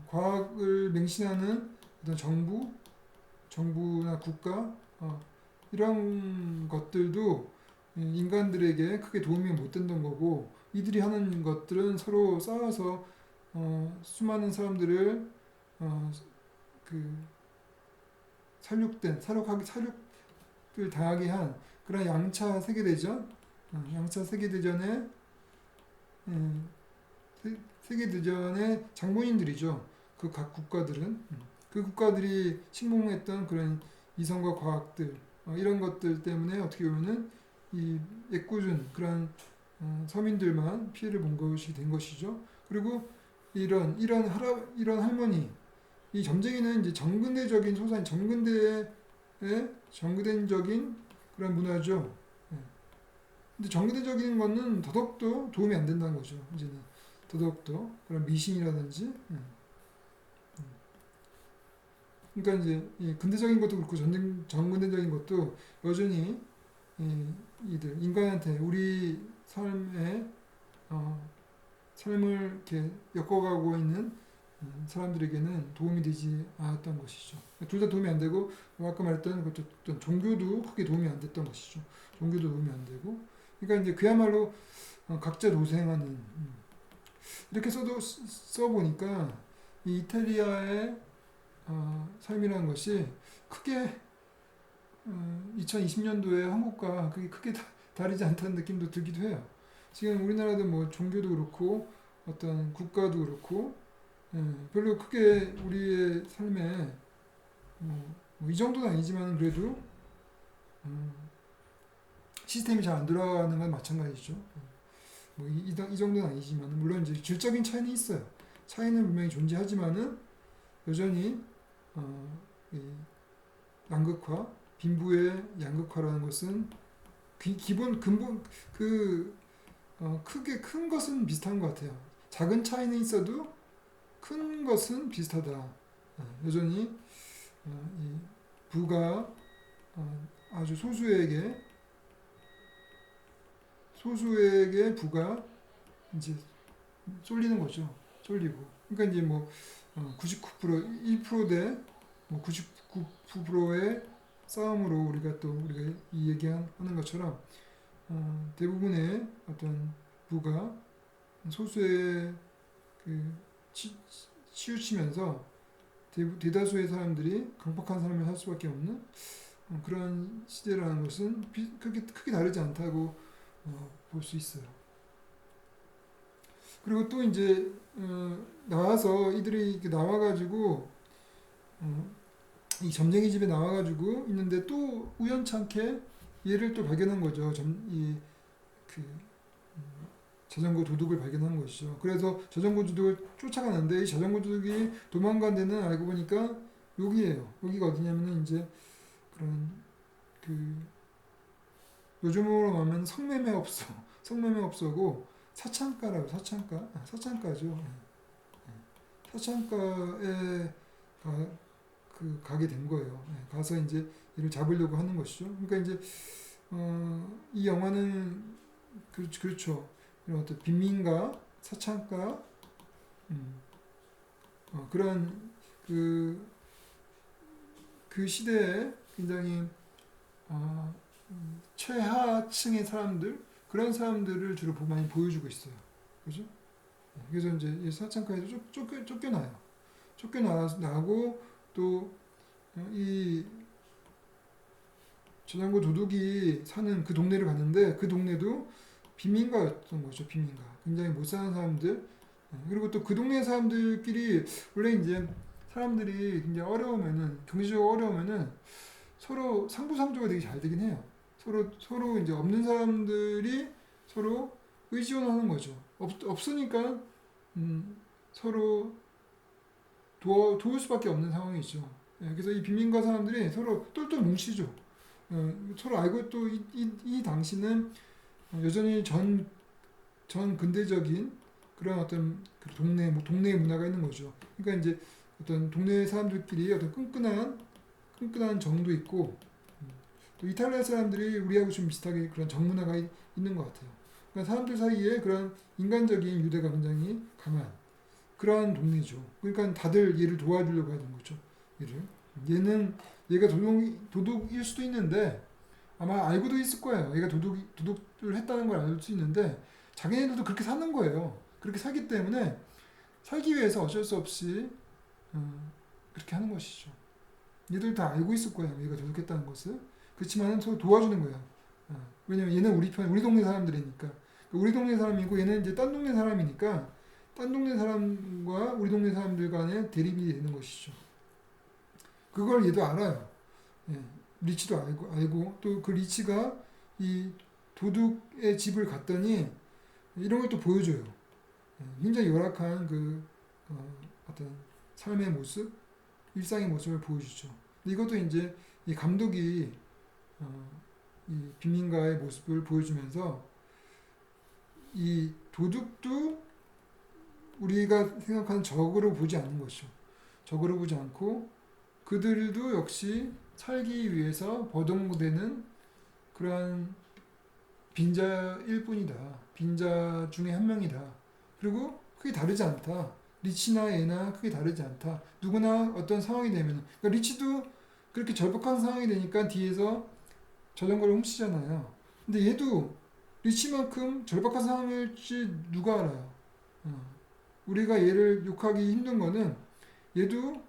과학을 맹신하는 어떤 정부나 국가 이런 것들도 인간들에게 크게 도움이 못 된다는 거고 이들이 하는 것들은 서로 싸워서 수많은 사람들을 그 살육을 당하게 한 그런 양차 세계대전의 세계대전의 장본인들이죠. 그 각 국가들은 그 국가들이 침공했던 그런 이성과 과학들 이런 것들 때문에 어떻게 보면은 이 애꿎은 그런 서민들만 피해를 본 것이 된 것이죠. 그리고 이런 할머니 이 점쟁이는 이제 정근대적인 소산 정근대적인 그런 문화죠. 예. 근데 정근대적인 거는 더더욱더 도움이 안 된다는 거죠. 이제는 더더욱더 그런 미신이라든지 그러니까 이제 이 근대적인 것도 그렇고 정근대적인 것도 여전히 이들 인간한테 우리 삶을 이렇게 엮어가고 있는 사람들에게는 도움이 되지 않았던 것이죠. 둘 다 도움이 안 되고 아까 말했던 어떤 종교도 크게 도움이 안 됐던 것이죠. 종교도 도움이 안 되고 그러니까 이제 그야말로 각자 도생하는 이렇게 써보니까 이 이탈리아의 삶이라는 것이 크게 2020년도에 한국과 그게 크게 다르지 않다는 느낌도 들기도 해요. 지금 우리나라도 뭐 종교도 그렇고 어떤 국가도 그렇고 별로 크게 우리의 삶에 이 정도는 아니지만 그래도 시스템이 잘 안 돌아가는 건 마찬가지죠. 이 정도는 아니지만 물론 이제 질적인 차이는 있어요. 차이는 분명히 존재하지만은 여전히 이 양극화, 빈부의 양극화라는 것은 근본 크게 큰 것은 비슷한 것 같아요. 작은 차이는 있어도 큰 것은 비슷하다. 여전히 이 부가 아주 소수에게 부가 이제 쏠리는 거죠. 쏠리고. 그러니까 이제 뭐 99% 1% 대 99%의 싸움으로 우리가 이 얘기하는 것처럼 대부분의 어떤 부가 소수의 치우치면서 대다수의 사람들이 강박한 삶을 살 수밖에 없는 그런 시대라는 것은 크게 다르지 않다고 볼 수 있어요. 그리고 또 이제 나와서 이들이 이렇게 나와가지고 이 점쟁이 집에 나와가지고 있는데 또 우연찮게 얘를 또 발견한 거죠. 자전거 도둑을 발견한 것이죠. 그래서 자전거 도둑을 쫓아가는데 이 자전거 도둑이 도망간 데는 알고 보니까 여기예요. 여기가 어디냐면은 이제 그런 요즘으로 말하면 성매매업소고 사창가죠. 사창가에 가게 된 거예요. 가서 이제 이를 잡으려고 하는 것이죠. 그러니까 이제 이 영화는 그렇죠. 이런 어떤 빈민가, 사창가, 그런 그 시대에 굉장히 최하층의 사람들 그런 사람들을 주로 많이 보여주고 있어요. 그죠? 그래서 이제 이 사창가에도 쫓겨나요. 쫓겨나고 또 이 자전거 도둑이 사는 그 동네를 갔는데 그 동네도 빈민가였던 거죠. 빈민가. 굉장히 못 사는 사람들. 그리고 또 그 동네 사람들끼리 원래 이제 사람들이 굉장히 경제적으로 어려우면은 서로 상부상조가 되게 잘 되긴 해요. 서로 이제 없는 사람들이 서로 의지원하는 거죠. 없으니까 서로 도울 수밖에 없는 상황이죠. 예, 그래서 이 빈민가 사람들이 서로 똘똘 뭉치죠. 서로 알고 또 이 당시는 여전히 전 근대적인 그런 어떤 그 동네 문화가 있는 거죠. 그러니까 이제 어떤 동네 사람들끼리 어떤 끈끈한 정도 있고 또 이탈리아 사람들이 우리하고 좀 비슷하게 그런 정문화가 있는 것 같아요. 그러니까 사람들 사이에 그런 인간적인 유대가 굉장히 강한 그러한 동네죠. 그러니까 다들 얘를 도와주려고 하는 거죠. 얘가 도둑일 수도 있는데 아마 알고도 있을 거예요. 얘가 도둑을 했다는 걸 알 수 있는데 자기네들도 그렇게 사는 거예요. 그렇게 살기 때문에 살기 위해서 어쩔 수 없이 그렇게 하는 것이죠. 얘들 다 알고 있을 거예요. 얘가 도둑했다는 것을. 그렇지만 서로 도와주는 거예요. 왜냐면 얘는 우리 동네 사람들이니까. 우리 동네 사람이고 얘는 이제 딴 동네 사람이니까 딴 동네 사람과 우리 동네 사람들 간의 대립이 되는 것이죠. 그걸 얘도 알아요. 예, 리치도 알고 또 그 리치가 이 도둑의 집을 갔더니 이런 걸 또 보여줘요. 굉장히 열악한 어떤 삶의 모습, 일상의 모습을 보여주죠. 근데 이것도 이제 이 감독이 이 빈민가의 모습을 보여주면서 이 도둑도 우리가 생각하는 적으로 보지 않는 것이죠. 적으로 보지 않고 그들도 역시 살기 위해서 버동되는 그러한 빈자일 뿐이다. 빈자 중에 한 명이다. 그리고 크게 다르지 않다. 리치나 얘나 크게 다르지 않다. 누구나 어떤 상황이 되면 그러니까 리치도 그렇게 절박한 상황이 되니까 뒤에서 자전거를 훔치잖아요. 근데 얘도 리치만큼 절박한 상황일지 누가 알아요. 우리가 얘를 욕하기 힘든 거는 얘도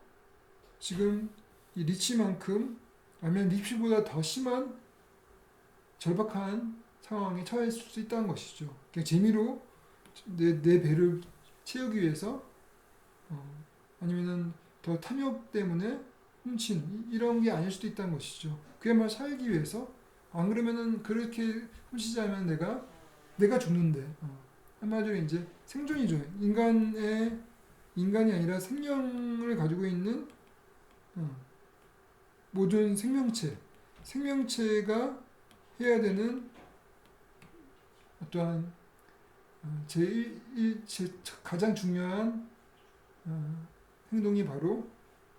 지금 이 리치만큼 아니면 리치보다 더 심한 절박한 상황에 처해 있을 수 있다는 것이죠. 그냥 재미로 내 배를 채우기 위해서 아니면은 더 탐욕 때문에 훔친 이런 게 아닐 수도 있다는 것이죠. 그야말로 살기 위해서 안 그러면은 그렇게 훔치지 않으면 내가 죽는데 한마디로 이제 생존이죠. 인간이 아니라 생명을 가지고 있는 모든 생명체가 해야 되는 어떠한 가장 중요한 행동이 바로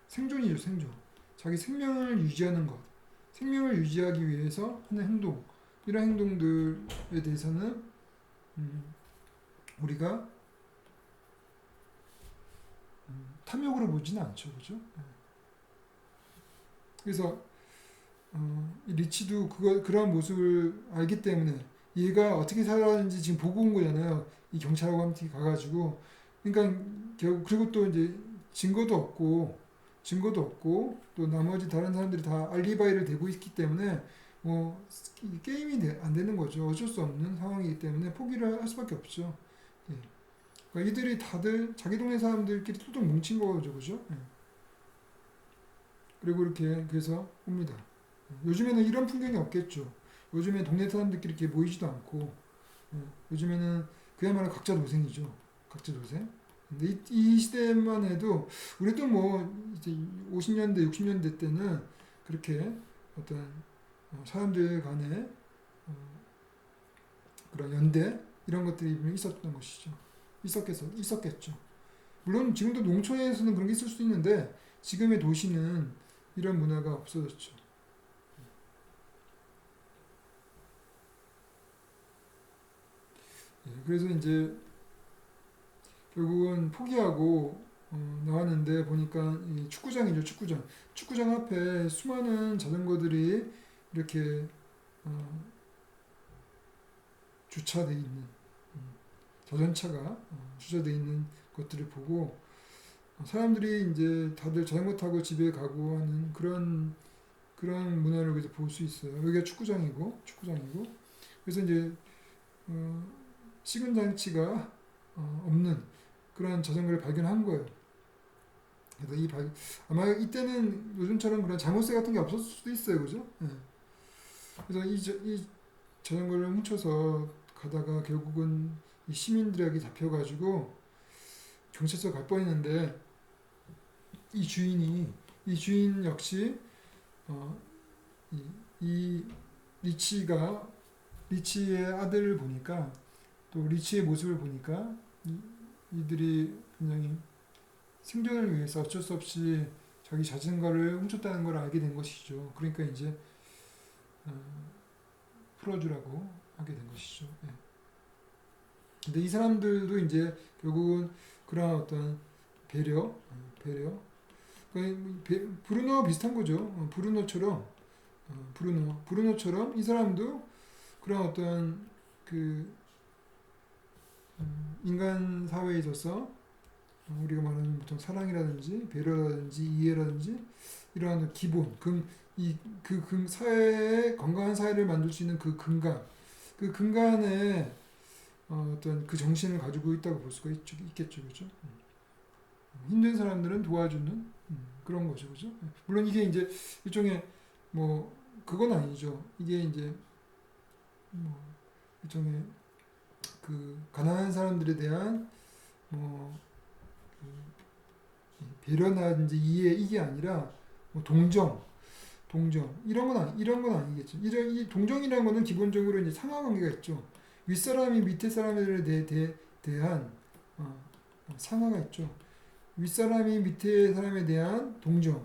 생존이죠. 생존. 자기 생명을 유지하는 것. 생명을 유지하기 위해서 하는 행동. 이런 행동들에 대해서는 우리가 탐욕으로 보지는 않죠. 그죠? 그래서 이 리치도 그러한 모습을 알기 때문에 얘가 어떻게 살았는지 지금 보고 온 거잖아요. 이 경찰하고 함께 가가지고. 그러니까 결국 그리고 또 이제 증거도 없고 또 나머지 다른 사람들이 다 알리바이를 대고 있기 때문에 뭐 게임이 안 되는 거죠. 어쩔 수 없는 상황이기 때문에 포기를 할 수밖에 없죠. 예. 그러니까 이들이 다들 자기 동네 사람들끼리 똘똘 뭉친 거죠, 그죠? 예. 그리고 이렇게 그래서 옵니다. 요즘에는 이런 풍경이 없겠죠. 요즘에 동네 사람들끼리 이렇게 모이지도 않고 요즘에는 그야말로 각자 도생이죠. 각자 도생. 근데 이 시대만 해도 우리도 뭐 이제 50년대, 60년대 때는 그렇게 어떤 사람들 간의 그런 연대 이런 것들이 있었던 것이죠. 있었겠죠. 물론 지금도 농촌에서는 그런 게 있을 수도 있는데 지금의 도시는 이런 문화가 없어졌죠. 그래서 이제 결국은 포기하고 나왔는데 보니까 이 축구장이죠. 축구장 앞에 수많은 자전거들이 이렇게 주차돼 있는 자전차가 주차돼 있는 것들을 보고 사람들이 이제 다들 자전거 타고 집에 가고 하는 그런 문화를 여기서 볼 수 있어요. 여기가 축구장이고 그래서 이제 시근 장치가 없는 그런 자전거를 발견한 거예요. 그래서 아마 이때는 요즘처럼 그런 자물쇠 같은 게 없었을 수도 있어요, 그죠? 예. 그래서 이 자전거를 훔쳐서 가다가 결국은 이 시민들에게 잡혀가지고 경찰서 갈 뻔했는데 이 주인 역시 어, 이 리치의 아들을 보니까 또 리치의 모습을 보니까 이들이 굉장히 생존을 위해서 어쩔 수 없이 자기 자전거를 훔쳤다는 걸 알게 된 것이죠. 그러니까 이제 풀어주라고 하게 된 것이죠. 예. 근데 이 사람들도 이제 결국은 그런 어떤 배려. 브루노와 비슷한 거죠. 브루노처럼 이 사람도 그런 어떤 그 인간 사회에 있어서 우리가 말하는 보통 사랑이라든지 배려라든지 이해라든지 이러한 기본 사회의 건강한 사회를 만들 수 있는 그 근간에 어떤 그 정신을 가지고 있다고 볼 수가 있겠죠, 그렇죠? 힘든 사람들은 도와주는 그런 거죠, 그렇죠? 물론 이게 이제 일종의 뭐 그건 아니죠. 이게 이제 뭐 일종의 그 가난한 사람들에 대한 뭐 배려라든지 이해 이게 아니라 뭐 동정 이런 건 아니겠죠. 이 동정이라는 거는 기본적으로 이제 상하관계가 있죠. 윗사람이 밑에 사람들에 대한 상하가 있죠. 윗사람이 밑에 사람에 대한 동정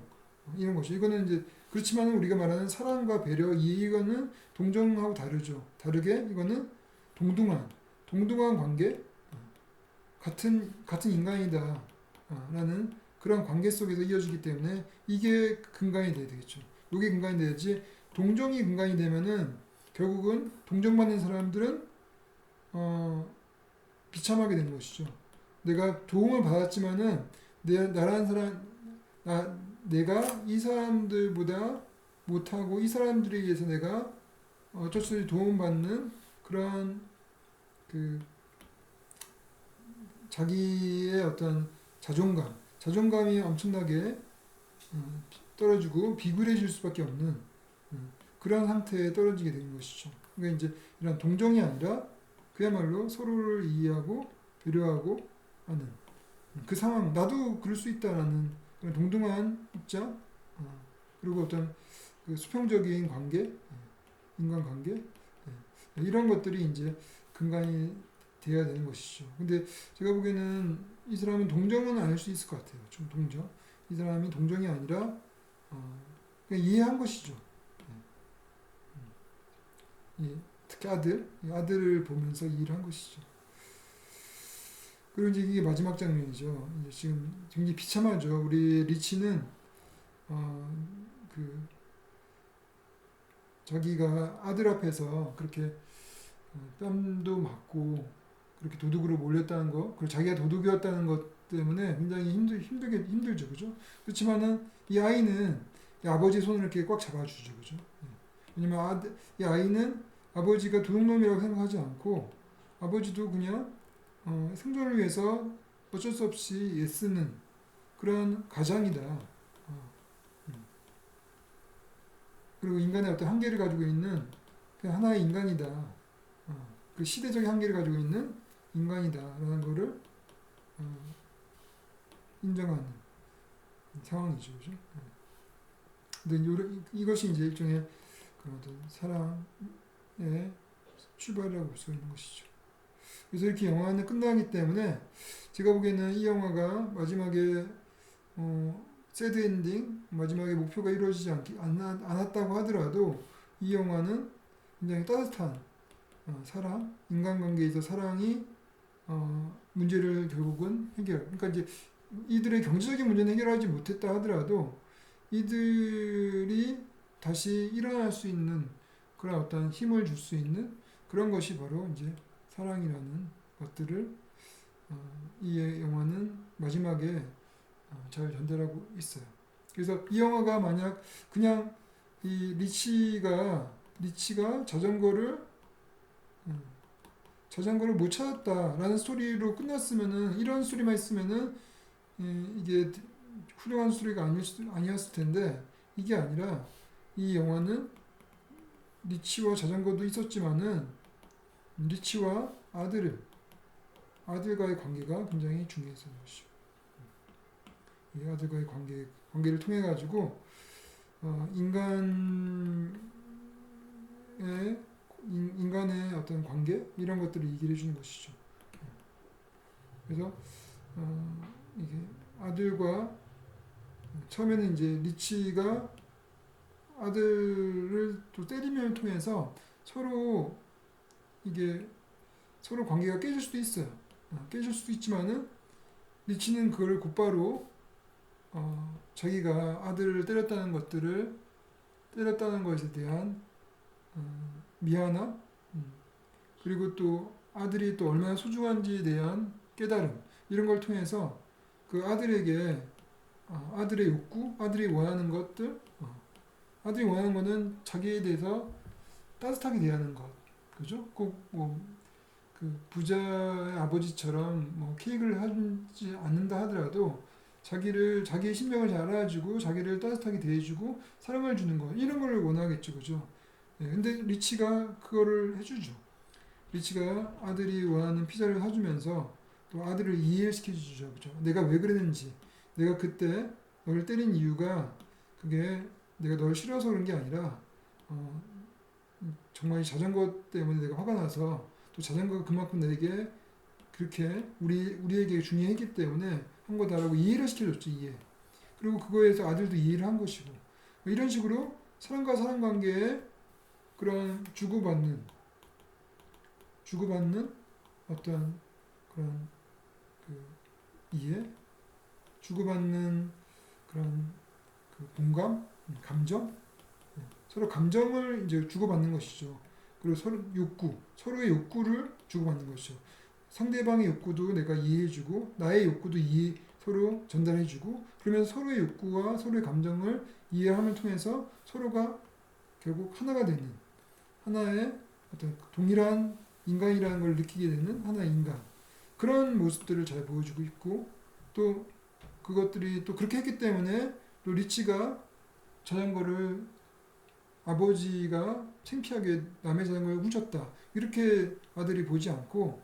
이런 거죠. 이거는 이제 그렇지만 우리가 말하는 사랑과 배려 이거는 동정하고 다르죠. 다르게 이거는 동등한 관계 같은 인간이다 라는 그런 관계 속에서 이어지기 때문에 이게 근간이 돼야 되겠죠. 이게 근간이 돼야지 동정이 근간이 되면은 결국은 동정받는 사람들은 비참하게 되는 것이죠. 내가 도움을 받았지만은 내가 이 사람들보다 못하고 이 사람들에 의해서 내가 어쩔 수 없이 도움받는 그런 그 자기의 어떤 자존감이 엄청나게 떨어지고 비굴해질 수밖에 없는 그런 상태에 떨어지게 되는 것이죠. 그러니까 이제 이런 동정이 아니라 그야말로 서로를 이해하고 배려하고 하는 그 상황, 나도 그럴 수 있다라는 그런 동등한 입장, 그리고 어떤 그 수평적인 관계, 인간관계, 이런 것들이 이제 근간이 되어야 되는 것이죠. 근데 제가 보기에는 이 사람은 동정은 아닐 수 있을 것 같아요. 좀 동정. 이 사람이 동정이 아니라 그냥 이해한 것이죠. 특히 아들을 보면서 이해를 한 것이죠. 그리고 이제 이게 마지막 장면이죠. 이제 지금 굉장히 비참하죠. 우리 리치는 그 자기가 아들 앞에서 그렇게 뺨도 맞고 그렇게 도둑으로 몰렸다는 거, 그리고 자기가 도둑이었다는 것 때문에 굉장히 힘들죠, 그죠? 그렇지만은 이 아이는 이 아버지 손을 이렇게 꽉 잡아주죠, 그죠? 왜냐면 이 아이는 아버지가 도둑놈이라고 생각하지 않고 아버지도 그냥 생존을 위해서 어쩔 수 없이 애쓰는 그런 가장이다. 그리고 인간의 어떤 한계를 가지고 있는 그냥 하나의 인간이다. 그 시대적인 한계를 가지고 있는 인간이다라는 것을 인정하는 상황이죠, 그죠? 근데 이것이 이제 일종의 그런 어떤 사랑의 출발이라고 볼 수 있는 것이죠. 그래서 이렇게 영화는 끝나기 때문에 제가 보기에는 이 영화가 마지막에 새드 엔딩, 마지막에 목표가 이루어지지 않았다고 하더라도 이 영화는 굉장히 따뜻한 사랑, 인간관계에서 사랑이 문제를 결국은 그러니까 이제 이들의 경제적인 문제는 해결하지 못했다 하더라도 이들이 다시 일어날 수 있는 그런 어떤 힘을 줄 수 있는 그런 것이 바로 이제 사랑이라는 것들을 이 영화는 마지막에 잘 전달하고 있어요. 그래서 이 영화가 만약 그냥 이 리치가 자전거를 못 찾았다라는 스토리로 끝났으면은 이런 스토리만 있으면은 이게 훌륭한 스토리가 아니었을 텐데 이게 아니라 이 영화는 리치와 자전거도 있었지만은 리치와 아들과의 관계가 굉장히 중요했던 것이죠. 이 아들과의 관계를 통해 가지고 인간의 어떤 관계 이런 것들을 얘기를 해주는 것이죠. 그래서 이게 아들과 처음에는 이제 리치가 아들을 또 때림을 통해서 서로 관계가 깨질 수도 있어요. 깨질 수도 있지만은 리치는 그걸 곧바로 자기가 아들을 때렸다는 것에 대한 미안함, 그리고 또 아들이 또 얼마나 소중한지에 대한 깨달음 이런 걸 통해서 그 아들에게 아들의 욕구, 아들이 원하는 것들, 아들이 원하는 거는 자기에 대해서 따뜻하게 대하는 것, 그죠? 꼭 그 부자의 아버지처럼 케이크를 하지 않는다 하더라도 자기의 심정을 잘 알아주고 자기를 따뜻하게 대해주고 사랑을 주는 것 이런 걸 원하겠죠, 그죠? 근데 리치가 그거를 해주죠. 리치가 아들이 원하는 피자를 사주면서 또 아들을 이해시켜주죠, 그죠? 내가 왜 그랬는지, 내가 그때 너를 때린 이유가 그게 내가 널 싫어서 그런 게 아니라 정말 자전거 때문에 내가 화가 나서 또 자전거가 그만큼 내게 그렇게 우리에게 중요했기 때문에 한 거다라고 이해를 시켜줬죠, 이해. 그리고 그거에서 아들도 이해를 한 것이고 이런 식으로 사람과 사람 관계에 그런 주고받는 어떤 그런 그 이해, 주고받는 그런 그 공감, 감정, 서로 감정을 이제 주고받는 것이죠. 그리고 서로의 욕구를 주고받는 것이죠. 상대방의 욕구도 내가 이해해주고 나의 욕구도 서로 전달해주고 그러면 서로의 욕구와 서로의 감정을 이해함을 통해서 서로가 결국 하나가 되는 하나의 어떤 동일한 인간이라는 걸 느끼게 되는 하나의 인간 그런 모습들을 잘 보여주고 있고 또 그것들이 또 그렇게 했기 때문에 또 리치가 자전거를 아버지가 창피하게 남의 자전거를 훔쳤다 이렇게 아들이 보지 않고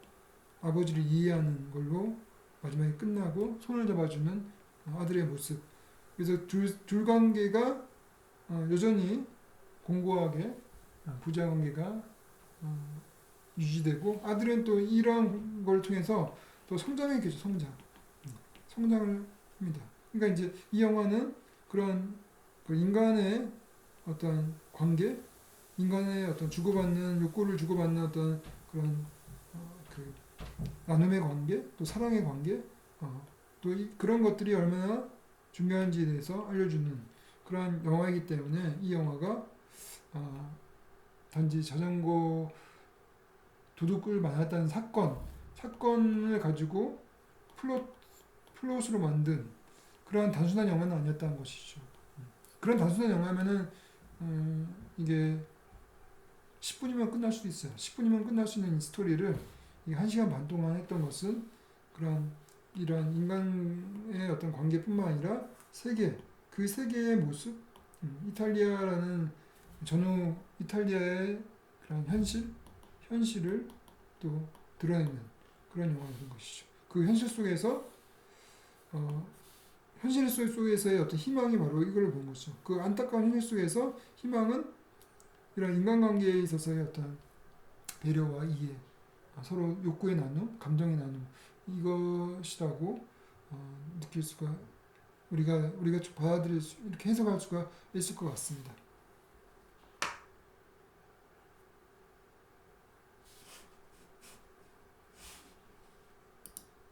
아버지를 이해하는 걸로 마지막에 끝나고 손을 잡아주는 아들의 모습. 그래서 둘 관계가 여전히 공고하게 부자 관계가 유지되고 아들은 또 이런 걸 통해서 또 성장했겠죠. 성장을 합니다. 그러니까 이제 이 영화는 그런 그 인간의 어떤 관계, 인간의 어떤 주고받는 욕구를 주고받는 어떤 그런 그 나눔의 관계, 또 사랑의 관계, 또 그런 것들이 얼마나 중요한지에 대해서 알려주는 그런 영화이기 때문에 이 영화가 단지 자전거 도둑을 만났다는 사건을 가지고 플롯으로 만든 그런 단순한 영화는 아니었다는 것이죠. 그런 단순한 영화면은 이게 10분이면 끝날 수도 있어요. 10분이면 끝날 수 있는 이 스토리를 1시간 반 동안 했던 것은 이런 인간의 어떤 관계뿐만 아니라 그 세계의 모습, 이탈리아라는 전후 이탈리아의 그런 현실을 또 드러내는 그런 영화인 것이죠. 그 현실 속에서 현실 속에서의 어떤 희망이 바로 이걸 본 거죠. 그 안타까운 현실 속에서 희망은 이런 인간관계에 있어서의 어떤 배려와 이해, 서로 욕구의 나눔, 감정의 나눔 이것이라고 느낄 수가 우리가 받아들일 수 이렇게 해석할 수가 있을 것 같습니다.